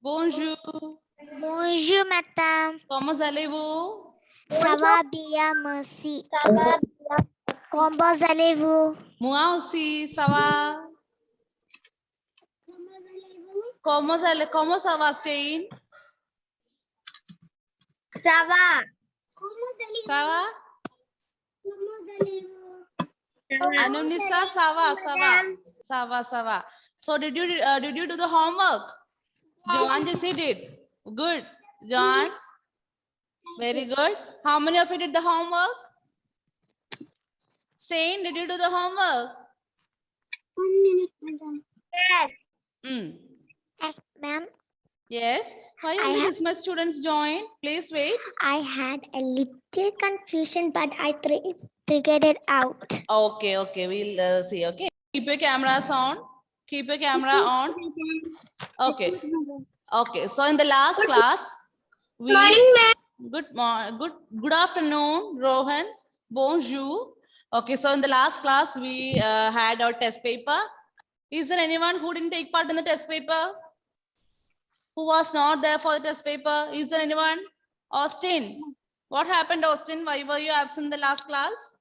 Bonjour. Bonjour, madame. Comment allez-vous? Ça va bien, merci. Comment allez-vous? Moi aussi, ça va. Comment ça va, Stein? Ça va. Ça va? Anunisa, ça va, ça va. Ça va, ça va. So did you do the homework? John just did it. Good. John. Very good. How many of you did the homework? Stein, did you do the homework? 1 minute, madam. Yes. Ma'am, Yes. Why only this much students join? Please wait. I had a little confusion, but I figured it out. Okay, okay. We'll see. Okay. Keep your cameras on. Keep your camera on. Okay. Okay. So in the last class, we good afternoon, Rohan. Bonjour. Okay. So in the last class, we had our test paper. Is there anyone who didn't take part in the test paper? Who was not there for the test paper? Is there anyone? Austin. What happened, Austin? Why were you absent in the last class?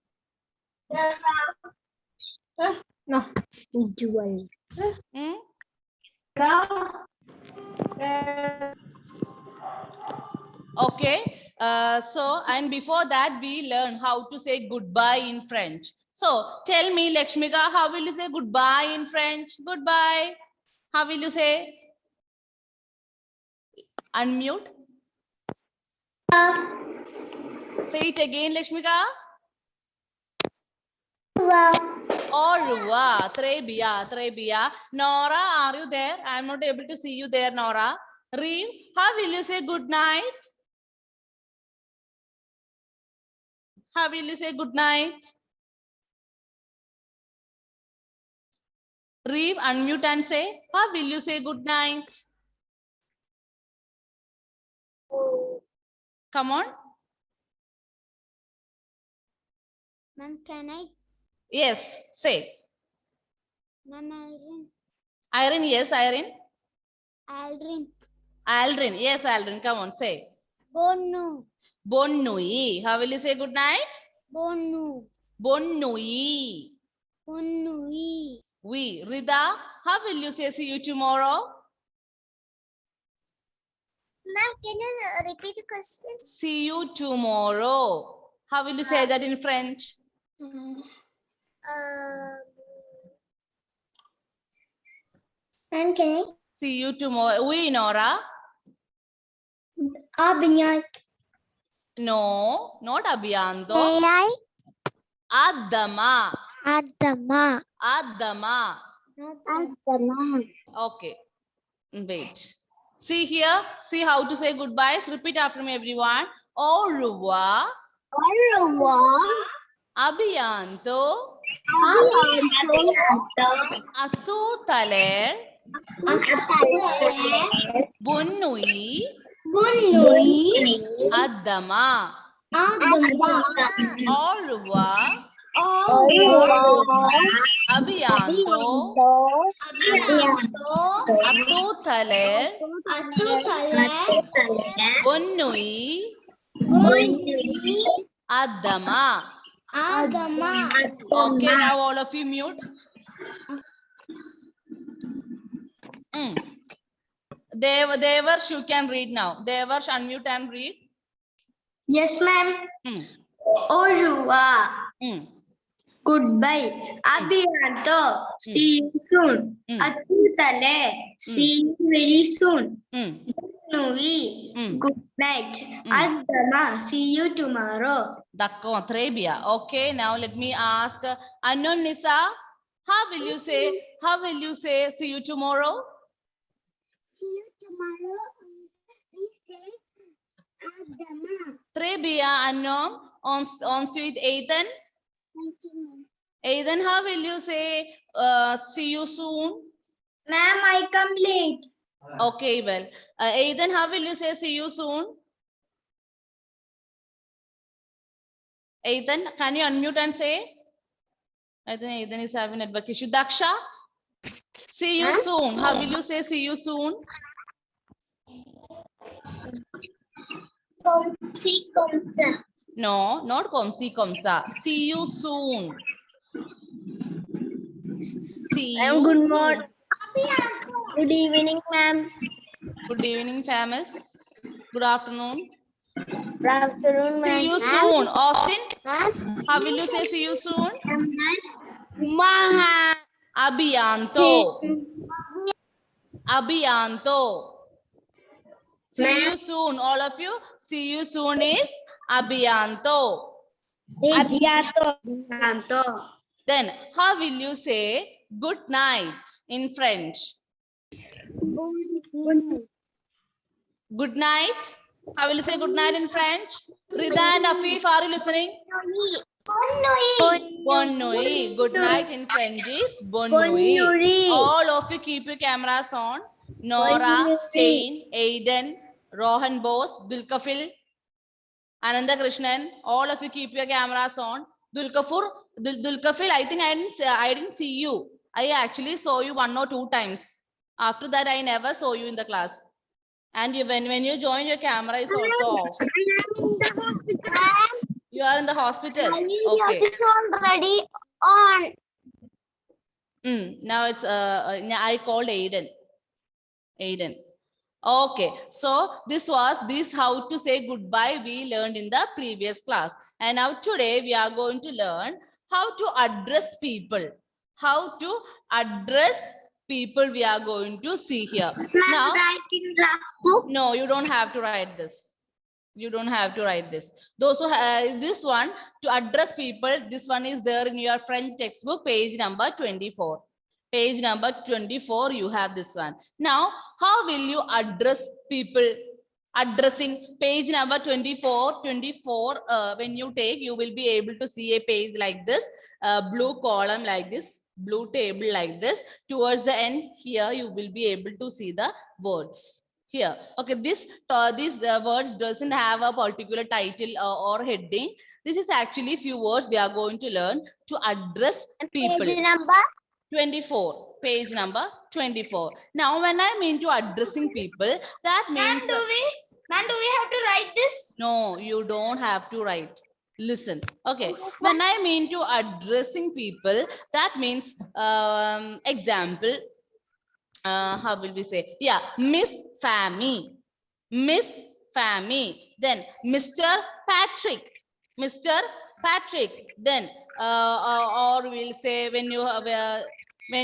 No. Usual. Okay. So, and before that, we learned how to say goodbye in French. So, tell me, Lakshmika, how will you say goodbye in French? Goodbye. How will you say? Unmute. Say it again, Lakshmika. Au revoir. Très bien, très bien. Nora, are you there? I am not able to see you there, Nora. Reem, how will you say good night? How will you say good night? Reem, unmute and say, how will you say good night? Come on. Ma'am, can I? Yes, say. Ma'am, Aldrin. Irene, yes, Irene. Aldrin. Aldrin, yes, Aldrin. Come on, say. Bonne nuit. Bonne nuit. How will you say good night? Bonne nuit. Bonne nuit. Bonne nuit. Oui. Rida, how will you say see you tomorrow? Ma'am, can you repeat the question? See you tomorrow. How will you say that in French? Ma'am, can I? See you tomorrow. Oui, Nora. No, not Abhiyanto. May I? Adama. Adama. Adama. Adama. Okay. Wait. See here. See how to say goodbyes. Repeat after me, everyone. Au revoir. Au revoir. Abhiyanto. À tout à l'heure. Bonne nuit. Bonne nuit. Adama. Au revoir. Au revoir. À bientôt. À tout à l'heure. Bonne nuit. Adama. Okay, now all of you mute. Devarsh, you can read now. Devarsh, unmute and read. Yes, ma'am. Au revoir. Goodbye. Abhiyanto. See you soon. Atutale. See you very soon. Nui. Good night. Adama. See you tomorrow. D'accord, très bien. Okay, now let me ask Anunisa, how will you say see you tomorrow? See you tomorrow. We say Adama. Très bien, Anum. Ensuite, Ethan. Ethan, how will you say see you soon? Ma'am, I come late. Okay, well. Ethan, how will you say see you soon? Ethan, can you unmute and say? I think Ethan is having a network issue. Daksha, see you soon. How will you say see you soon? No, not komsi komsa. See you soon. See Ma'am, you good soon. morning. Good evening, ma'am. Good evening, famous. Good afternoon. Good afternoon, ma'am. See you soon. Austin, how will you say see you soon? Maha. Abhiyanto. Abhiyanto. See you soon, all of you. See you soon is Abhiyanto. Then, how will you say good night in French? Good night. How will you say good night in French? Rida and Afif, are you listening? Bonne nuit. Good night in French is bonne nuit. All of you keep your cameras on. Nora, Stain, Aiden, Rohan Bose, Dulkafil, Ananda Krishnan. All of you keep your cameras on. Dulkafil, I think I didn't see you. I actually saw you 1 or 2 times. After that, I never saw you in the class. And when you join, your camera is also off. You are in the hospital. Okay. Already on. Now it's I called Aiden. Okay, so this how to say goodbye we learned in the previous class. And now today we are going to learn how to address people. How to address people we are going to see here. Now, no, you don't have to write this. You don't have to write this. Those who this one to address people, this one is there in your French textbook, page number 24. Page number 24, you have this one. Now, how will you address people? Addressing page number 24, when you take, you will be able to see a page like this, blue column like this, blue table like this. Towards the end here, you will be able to see the words. Here, okay, these words doesn't have a particular title or heading. This is actually few words we are going to learn to address people. Page number 24, page number 24. Now, when I mean to addressing people, that means... Ma'am, do we have to write this? No, you don't have to write. Listen, okay. When I mean to addressing people, that means, example, how will we say? Yeah, Miss Fammy. Miss Fammy. Then Mr. Patrick. Mr. Patrick. Then, or we'll say when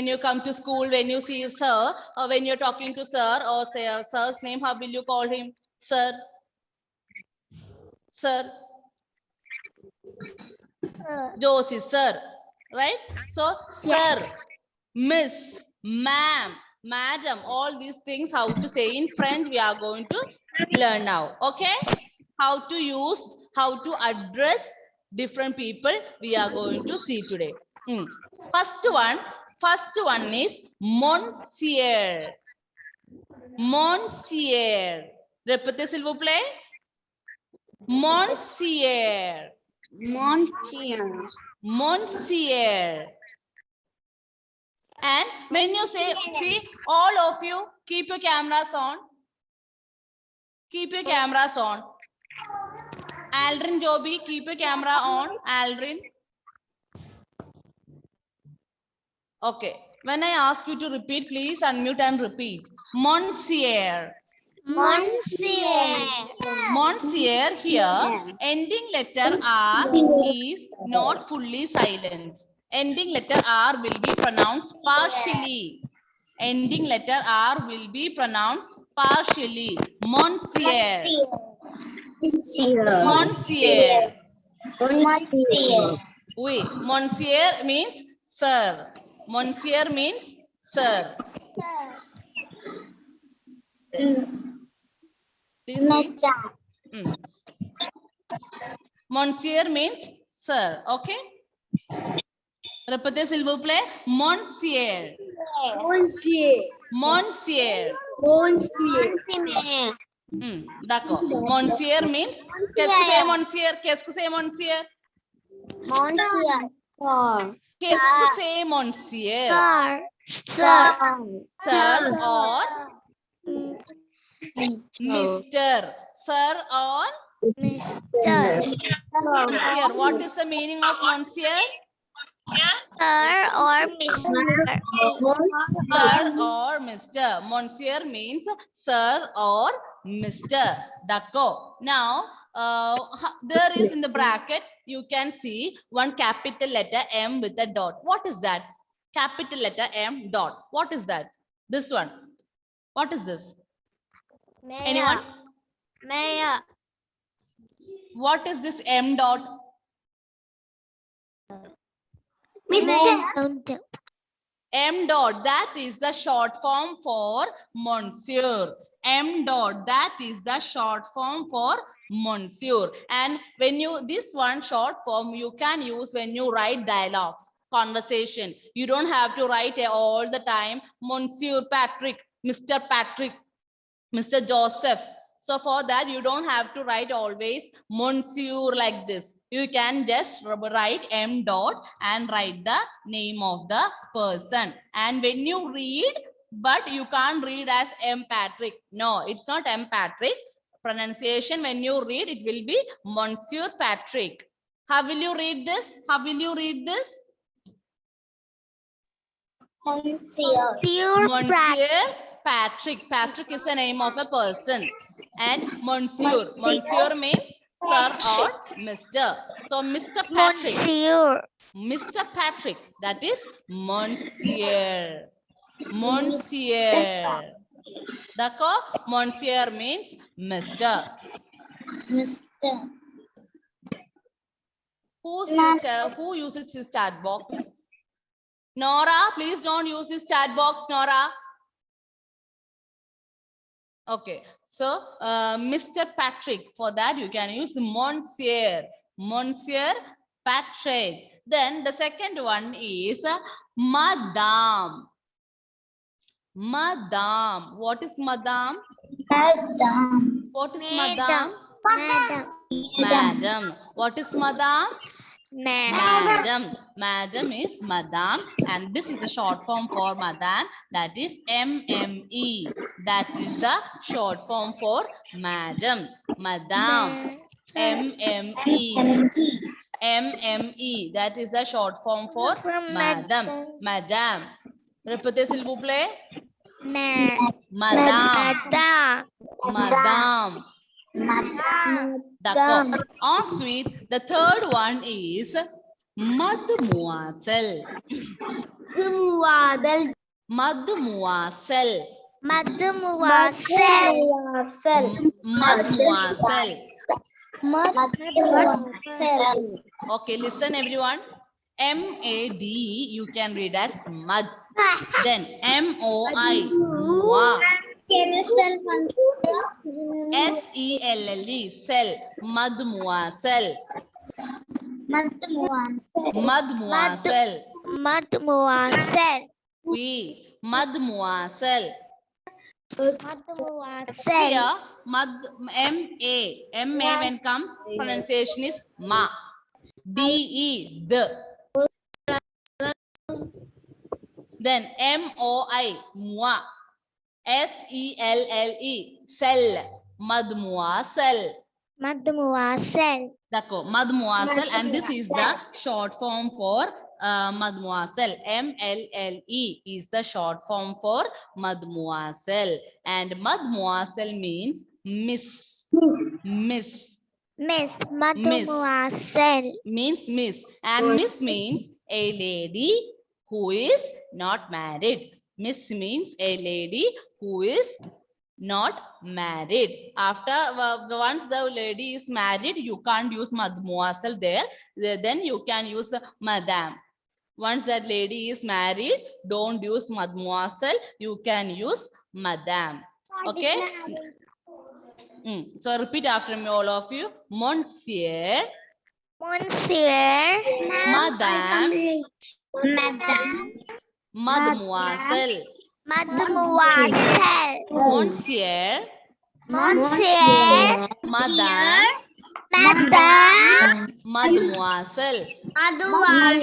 you come to school, when you see sir, or when you're talking to sir, or say sir's name, how will you call him? Sir. Sir. Josie, sir. Right? So, sir, miss, ma'am, madam, all these things, how to say in French, we are going to learn now. Okay? How to use, how to address different people, we are going to see today. First one is Monsieur. Monsieur. Répétez s'il vous plaît. Monsieur. Monsieur. Monsieur. And when you say, see, all of you, keep your cameras on. Keep your cameras on. Aldrin Joby, keep your camera on. Aldrin. Okay. When I ask you to repeat, please unmute and repeat. Monsieur. Monsieur. Monsieur here, ending letter R is not fully silent. Ending letter R will be pronounced partially. Ending letter R will be pronounced partially. Monsieur. Monsieur. Oui, Monsieur means sir. Monsieur means sir. Please read. Monsieur means sir. Okay. Répétez s'il vous plaît. Monsieur. Monsieur. Monsieur. Monsieur. D'accord. Monsieur means. Qu'est-ce que c'est monsieur? Qu'est-ce que c'est monsieur? Monsieur. Qu'est-ce que c'est monsieur? Sir. Sir or Mr. Sir or Mr. Monsieur. What is the meaning of monsieur? Sir or Mr. Sir or Mr. Monsieur means sir or Mr. D'accord. Now, there is in the bracket, you can see one capital letter M with a dot. What is that? Capital letter M dot. What is that? This one. What is this? Anyone? Mayor. What is this M dot? Mr. M dot, that is the short form for monsieur. M dot, that is the short form for monsieur. And when you, this one short form, you can use when you write dialogues, conversation. You don't have to write all the time, Monsieur Patrick, Mr. Patrick, Mr. Joseph. So for that, you don't have to write always monsieur like this. You can just write M dot and write the name of the person. And when you read, but you can't read as M Patrick. No, it's not M Patrick. Pronunciation, when you read, it will be Monsieur Patrick. How will you read this? How will you read this? Monsieur Patrick. Patrick is the name of a person. And monsieur. Monsieur means sir or Mr. So Mr. Patrick. Mr. Patrick. That is monsieur. Monsieur. D'accord? Monsieur means Mr. Who uses this chat box? Nora, please don't use this chat box, Nora. Okay, so Mr. Patrick, for that you can use Monsieur. Monsieur Patrick. Then the second one is Madame. Madame. What is Madame? What is Madame? Madam. What is Madame? Madam. Madam is Madame, and this is the short form for Madame, that is MME. That is the short form for Madam. Madame. MME. MME. That is the short form for Madam. Madame. Répétez s'il vous plaît. Madame. Madame. D'accord. Ensuite, the third one is Mademoiselle. Mademoiselle. Okay, listen everyone. MAD you can read as mud. Then MOI moi. SELLE cell. Mademoiselle. Mademoiselle. Oui, mademoiselle. Here, MA when comes, pronunciation is ma. DE, the. Then MOI, moi. SELLE, cell. Mademoiselle. D'accord, mademoiselle, and this is the short form for mademoiselle. MLLE is the short form for mademoiselle, and mademoiselle means miss. Miss. Mademoiselle. Means miss, and miss means a lady who is not married. Miss means a lady who is not married. After once the lady is married, you can't use mademoiselle there. Then you can use madame. Once that lady is married, don't use mademoiselle. You can use madame. Okay. So repeat after me, all of you. Monsieur. Madame. Mademoiselle. Monsieur. Madame. Mademoiselle.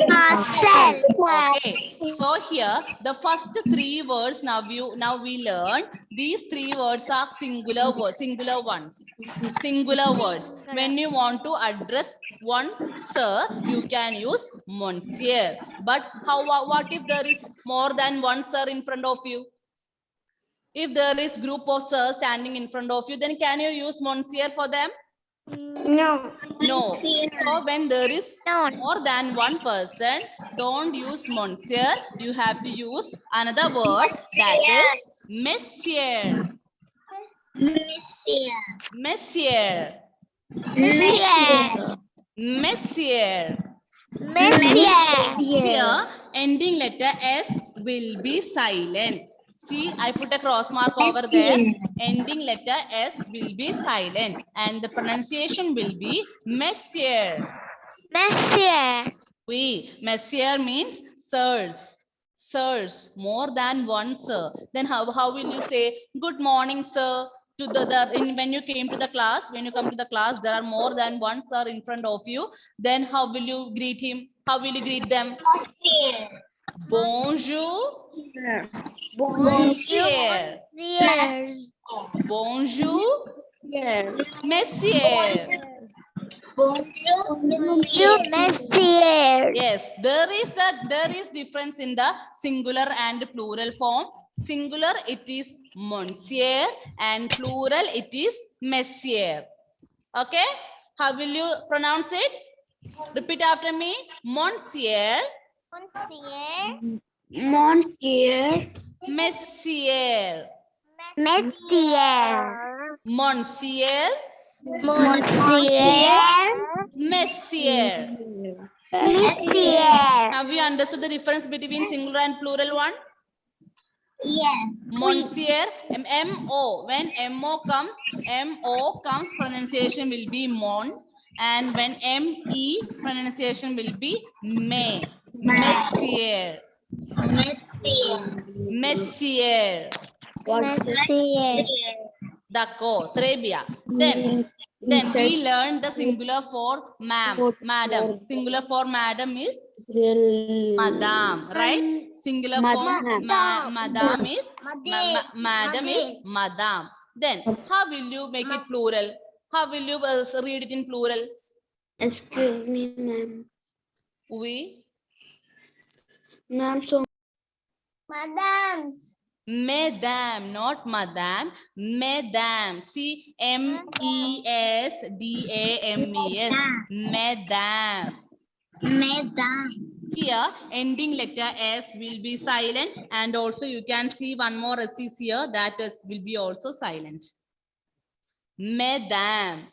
Marcel. Okay, so here the first three words now we learn. These three words are singular words, singular ones, singular words. When you want to address one sir, you can use monsieur. But what if there is more than one sir in front of you? If there is group of sirs standing in front of you, then can you use monsieur for them? No. No. So when there is more than one person, don't use monsieur. You have to use another word, that is monsieur. Monsieur. Monsieur. Monsieur. Monsieur. Monsieur. Here, ending letter S will be silent. See, I put a cross mark over there. Ending letter S will be silent and the pronunciation will be monsieur. Monsieur. Oui, monsieur means sirs. Sirs, more than one sir. Then how will you say good morning, sir? To when you came to the class, when you come to the class, there are more than one sir in front of you. Then how will you greet him? How will you greet them? Bonjour. Monsieur. Bonjour. Monsieur. Monsieur. Yes, there is difference in the singular and plural form. Singular it is monsieur and plural it is messieurs. Okay, how will you pronounce it? Repeat after me. Monsieur. Monsieur. Messieurs. Monsieur. Monsieur. Monsieur. Messieurs. Monsieur. Have you understood the difference between singular and plural one? Yes. Monsieur, M-O. When M-O comes, pronunciation will be mon. And when M-E, pronunciation will be me. Messieurs. Messieurs. D'accord, très bien. Then we learned the singular for ma'am, madam. Singular for madam is madam, right? Singular for madam is madam is madam. Then how will you make it plural? How will you read it in plural? Excuse me, ma'am. Oui. Ma'am, so. Madam. Mesdames, not madam. Mesdames. See, M-E-S-D-A-M-E-S. Mesdames. Madam. Here, ending letter S will be silent. And also you can see one more S is here. That S will be also silent. Mesdames.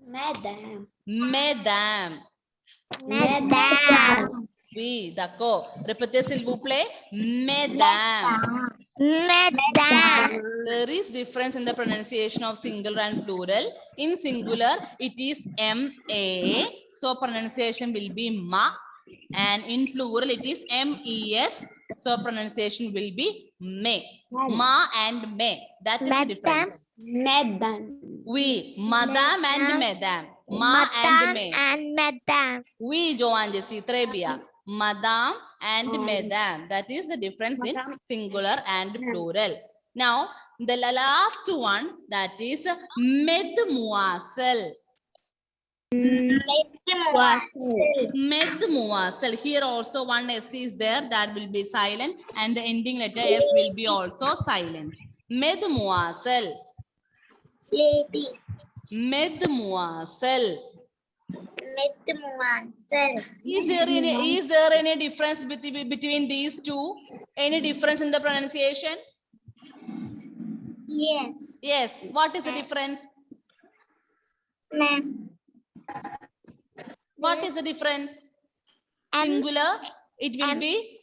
Madam. Mesdames. Madam. Oui, d'accord. Répétez s'il vous plaît. Mesdames. Madam. There is difference in the pronunciation of singular and plural. In singular, it is M-A. So pronunciation will be ma. And in plural, it is M-E-S. So pronunciation will be me. Ma and me. That is the difference. Madam. Oui, madame and madame. Ma and me. And madam. Oui, Joanne Jessie, très bien. Madame and madame. That is the difference in singular and plural. Now, the last one, that is mademoiselle. Mademoiselle. Here also one S is there, that will be silent, and the ending letter S will be also silent. Mademoiselle. Ladies. Mademoiselle. Mademoiselle. Is there any difference between these two? Any difference in the pronunciation? Yes. Yes. What is the difference? Ma'am. What is the difference? Singular, it will be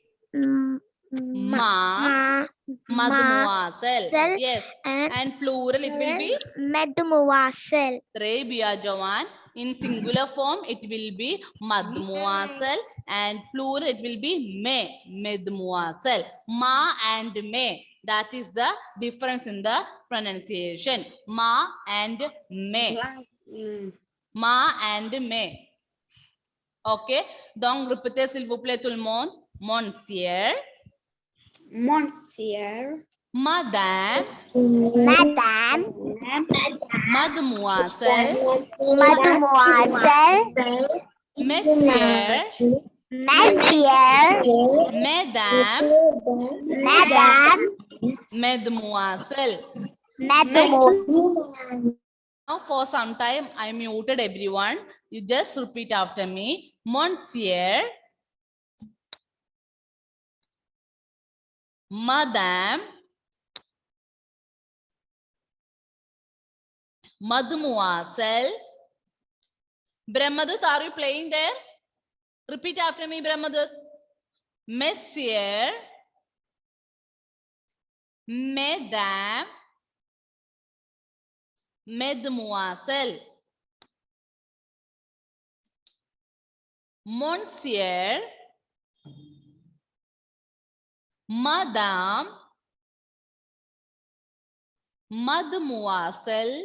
ma, mademoiselle. Yes. And plural, it will be Mademoiselle. très bien, Joanne. In singular form, it will be mademoiselle, and plural, it will be me, mademoiselle. Ma and me. That is the difference in the pronunciation. Ma and me. Ma and me. Ok. Donc, répétez s'il vous plaît tout le monde. Monsieur. Monsieur. Madame. Madame. Mademoiselle. Mademoiselle. Monsieur. Monsieur. Mesdames. Madame. Mademoiselle. Mademoiselle. Now for some time I muted everyone. You just repeat after me. Monsieur. Madame. Mademoiselle. Brahmadut, are you playing there? Repeat after me, Brahmadut. Monsieur. Mesdames. Mademoiselle. Monsieur. Madame. Mademoiselle.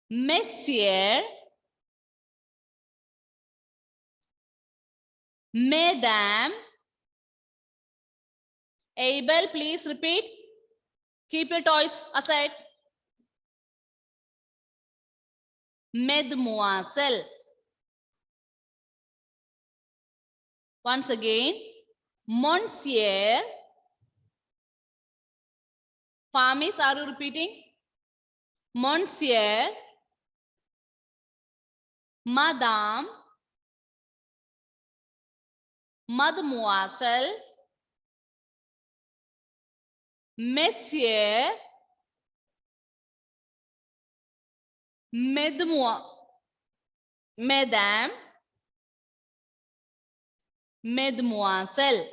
Messieurs. Mesdames. Abel, please repeat. Keep your toys aside. Mademoiselle. Once again. Monsieur. Famis, are you repeating? Monsieur. Madame. Mademoiselle. Messieurs. Mesdames. Mademoiselle.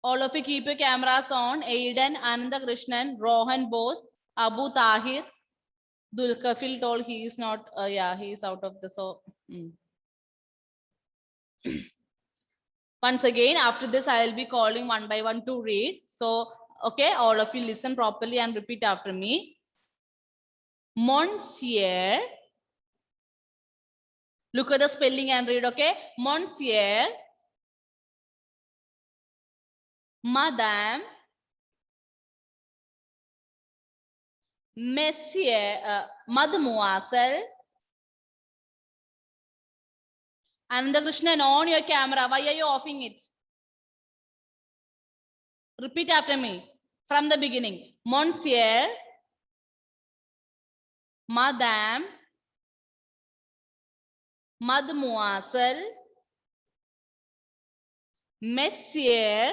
All of you keep your cameras on. Aiden, Ananda Krishnan, Rohan Bose, Abu Tahir. Dulkafil told he is not, yeah, he is out of the, so. Once again, after this, I will be calling one by one to read. So, okay, all of you listen properly and repeat after me. Monsieur. Look at the spelling and read, okay? Monsieur. Madame. Monsieur. Mademoiselle. Ananda Krishnan, on your camera. Why are you offing it? Repeat after me from the beginning. Monsieur. Madame. Mademoiselle. Monsieur.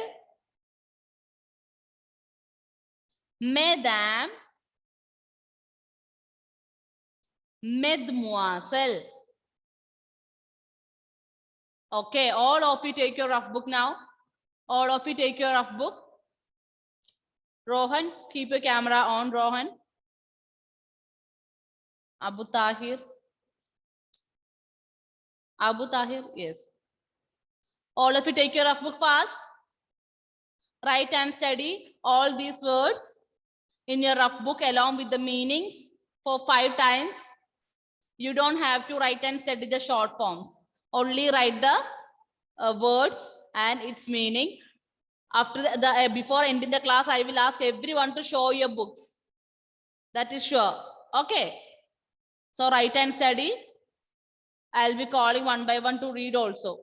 Mesdames. Mademoiselle. Okay, all of you take your rough book now. All of you take your rough book. Rohan, keep your camera on, Rohan. Abu Tahir. Abu Tahir, yes. All of you take your rough book fast. Write and study all these words in your rough book along with the meanings for 5 times. You don't have to write and study the short forms. Only write the words and its meaning. After before ending the class, I will ask everyone to show your books. That is sure. Okay. So write and study. I'll be calling one by one to read also.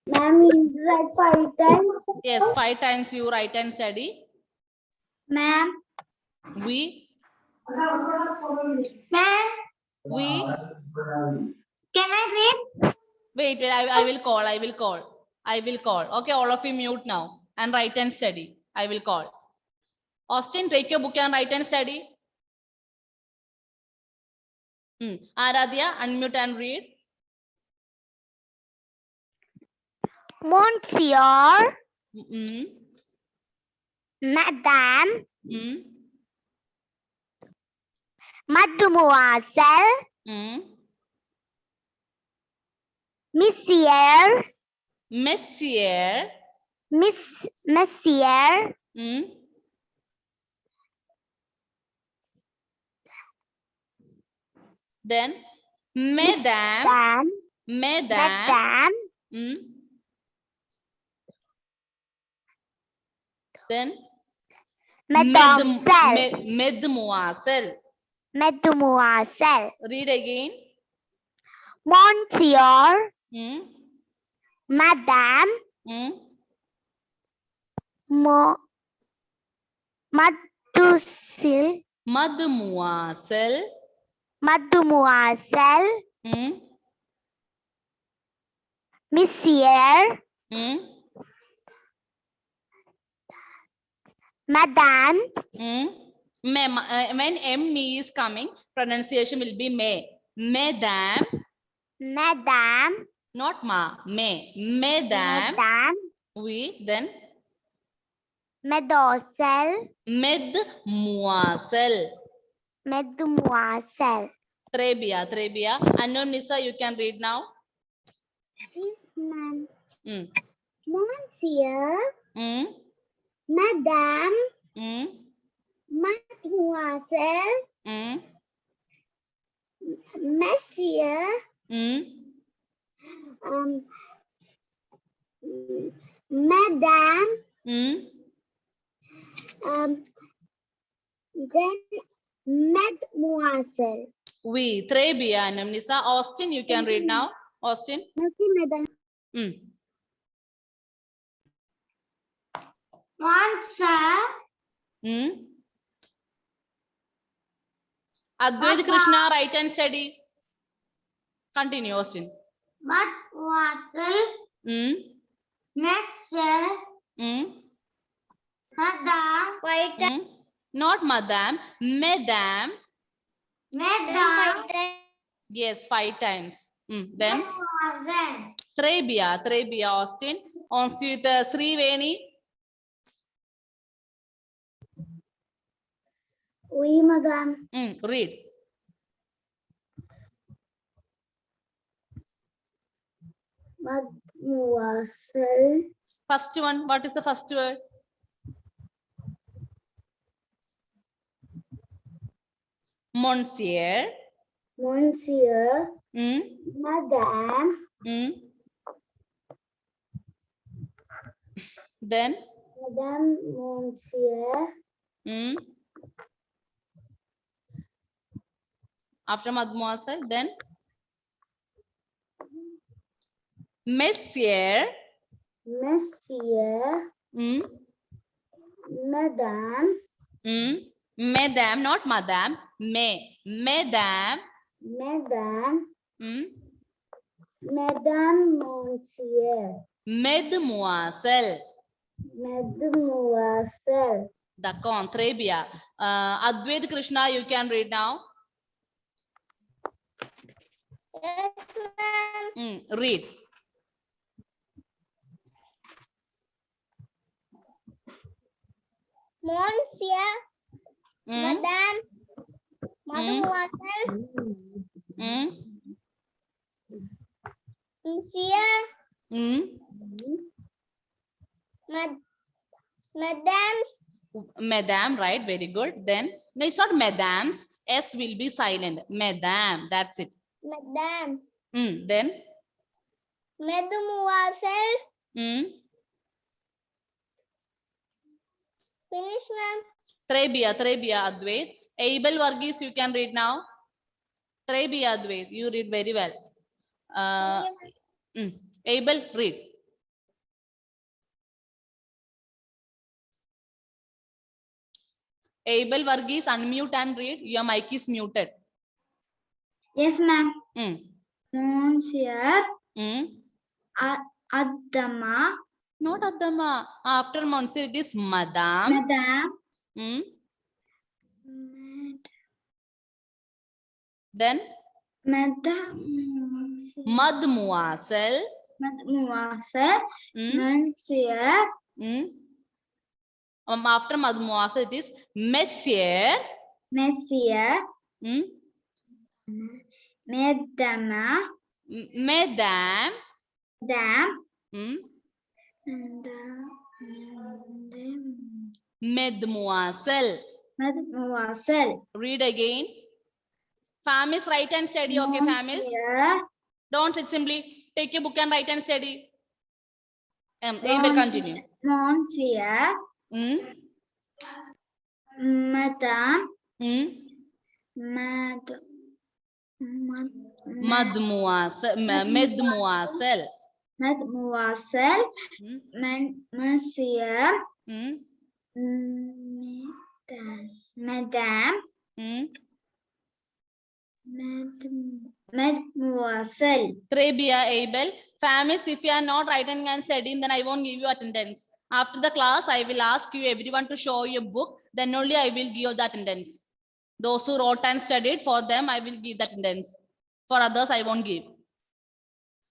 Ma'am, you write 5 times. Yes, 5 times you write and study. Ma'am. We. Ma'am. We. Can I read? Wait, I will call. I will call. I will call. Okay, all of you mute now and write and study. I will call. Austin, take your book and write and study. Aradhya, unmute and read. Monsieur. Madame. Maddu muwassal. Monsieur. Messier. Monsieur. Then Madame. Madame. Then Mademoiselle. Mademoiselle. Read again. Monsieur. Madame. Mademoiselle. Mademoiselle. Mademoiselle. Monsieur. Madame. When M is coming, pronunciation will be may. Madame. Madame. Not ma. May. Madame. Madame. Oui. Then Mademoiselle. Mademoiselle. Mademoiselle. Très bien. Très bien. Unknown Nisa, you can read now. Yes, ma'am. Monsieur. Madame. Mademoiselle. Monsieur. Madame. Then Mademoiselle. Oui. Très bien. Unknown Nisa. Austin, you can read now. Austin. Merci, madame. Answer. Advait Krishna, write and study. Continue, Austin. Mademoiselle. Monsieur. Madame. Not madame. Madame. Madame. Yes, 5 times. Then Mademoiselle. Très bien, Austin. Ensuite, Sriveni. Oui, madame. Read. Mademoiselle. First one. What is the first word? Monsieur. Monsieur. Madame. Then Madame, monsieur. After mademoiselle, then Monsieur. Monsieur. Madame. Madame, not madame. Madame. Madame. Madame, monsieur. Mademoiselle. Mademoiselle. D'accord, très bien. Advait Krishna, you can read now. Yes, ma'am. Read. Monsieur. Madame. Mademoiselle. Monsieur. Madame. Madame, right? Very good. Then, no, it's not madams. S will be silent. Madame, that's it. Madame. Then? Mademoiselle. Finish, ma'am. Très bien, Advait. Abel Varghese, you can read now. Très bien, Advait. You read very well. Abel, read. Abel Varghese, unmute and read. Your mic is muted. Yes, ma'am. Monsieur. Adama. Not Adama. After Monsieur, it is Madame. Madame. Then? Madame. Mademoiselle. Mademoiselle. Monsieur. After mademoiselle, it is Monsieur. Monsieur. Hmm? Madam. Madam. Madam. Hmm? And Mademoiselle. Mademoiselle. Read again. Famis, write and study. Okay, Famis. Monsieur. Don't sit simply. Take your book and write and study. Abel, continue. Monsieur. Hmm? Madame. Hmm? Mademoiselle. Mademoiselle. Mademoiselle. Hmm? Monsieur. Hmm? Madame. Hmm? Mademoiselle. Très bien, Abel. Famis, if you are not writing and studying, then I won't give you attendance. After the class, I will ask you everyone to show your book. Then only I will give the attendance. Those who wrote and studied, for them, I will give the attendance. For others, I won't give.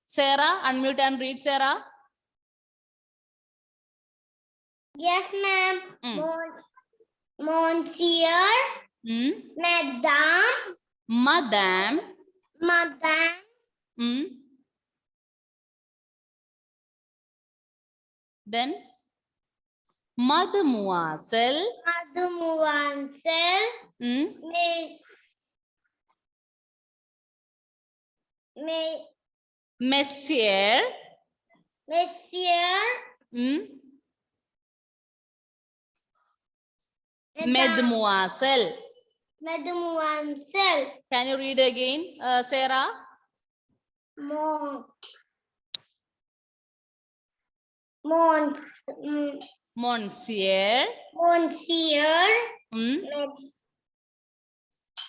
Sarah, unmute and read, Sarah. Yes, ma'am. Monsieur, Hmm? Madame, Madame. Madame, Hmm? Then Mademoiselle. Mademoiselle, Hmm? Monsieur. Monsieur, Hmm? Madame, Mademoiselle. Mademoiselle, Can you read again, Sarah? Mon, Mon, Monsieur. Monsieur, Hmm?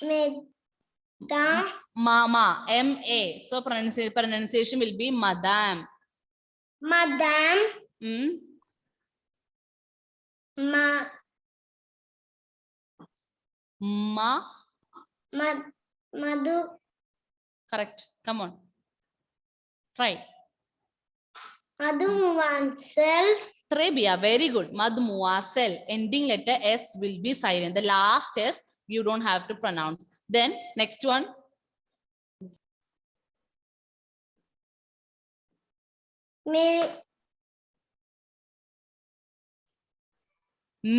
Madame, Mama. M-A. So pronunciation will be Madame. Madame, Hmm? Ma. Madu, Correct. Come on. Try. Mademoiselle, Très bien. Very good. Mademoiselle. Ending letter S will be silent. The last S you don't have to pronounce. Then next one.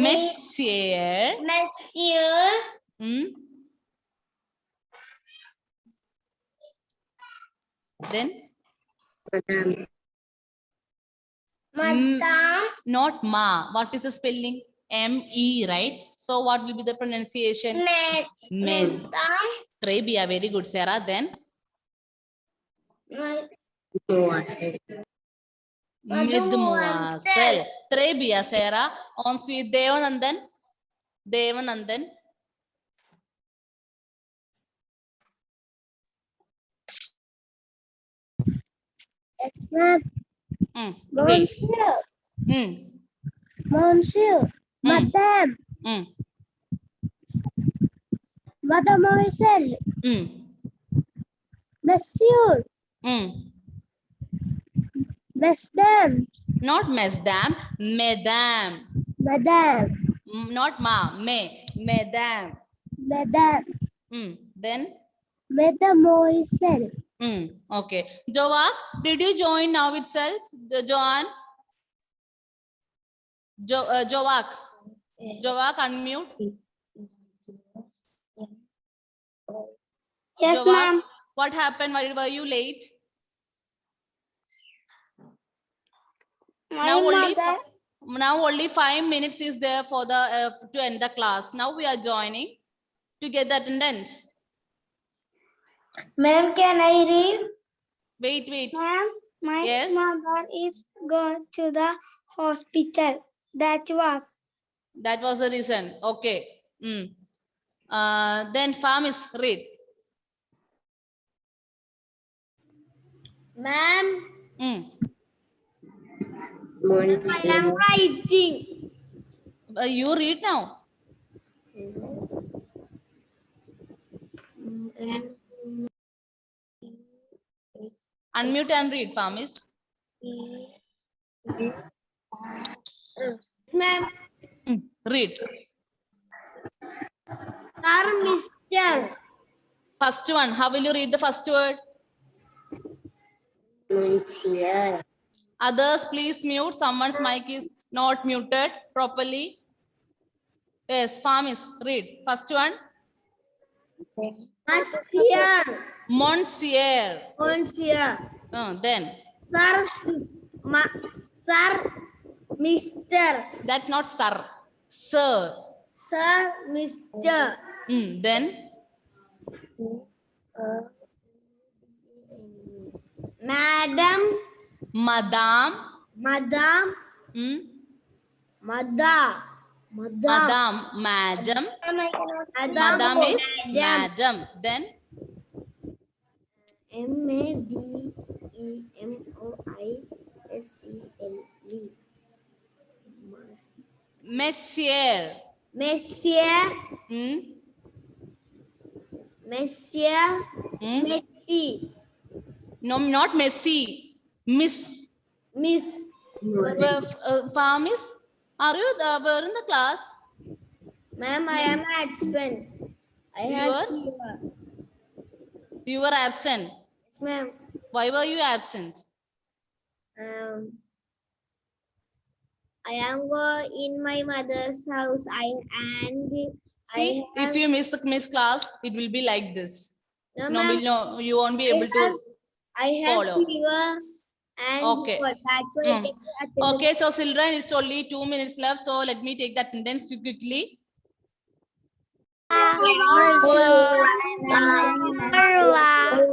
Monsieur. Monsieur, Hmm? Then Madame, not ma. What is the spelling? M-E, right? So what will be the pronunciation? Med. Madame, Très bien. Very good, Sarah. Then Mademoiselle. Très bien, Sarah. Ensuite, Devanandan. Devanandan. Great. Monsieur, Mm. Monsieur, Madame, Mm. Mademoiselle, Mm. Monsieur, Mm. Madame, Not mesdam, madame. Madame, Not ma, madame. Madame, Then, Mademoiselle. Okay. Joa, did you join now itself? Joanne? Joak. Joak, unmute. Yes, Joak, ma'am. what happened? Why were you late? My Now mother. only 5 minutes is there for the to end the class. Now we are joining to get the attendance. Ma'am, can I read? Wait. Ma'am, my Yes. mother is going to the hospital. That was the reason. Okay. Then Famis, read. Ma'am, Monsieur. I am writing. You read now. Unmute and read, Famis. Ma'am, Read. Sir, Mr. First one. How will you read the first word? Monsieur. Others, please mute. Someone's mic is not muted properly. Yes, Farmis, read. First one. Monsieur. Monsieur. Monsieur. Then. Sir. Sir. Mister. That's not sir. Sir. Sir. Mister. Then. Madam. Madam. Madam. Madam. Madam. Madam. Madam is madam. Then. Mademoiselle. Monsieur. Monsieur. Monsieur. Hmm? Messi. No, not Messi. Miss. Miss. Farmis, are you were in the class? Ma'am, I am absent. I have fever. You were absent. Yes, ma'am. Why were you absent? I am going in my mother's house. See, if you miss class, it will be like this. No, No, ma'am. no, you won't be able to I have follow. fever and Okay. that's why I take attendance. Okay, so children, it's only 2 minutes left. So let me take the attendance quickly. Wow.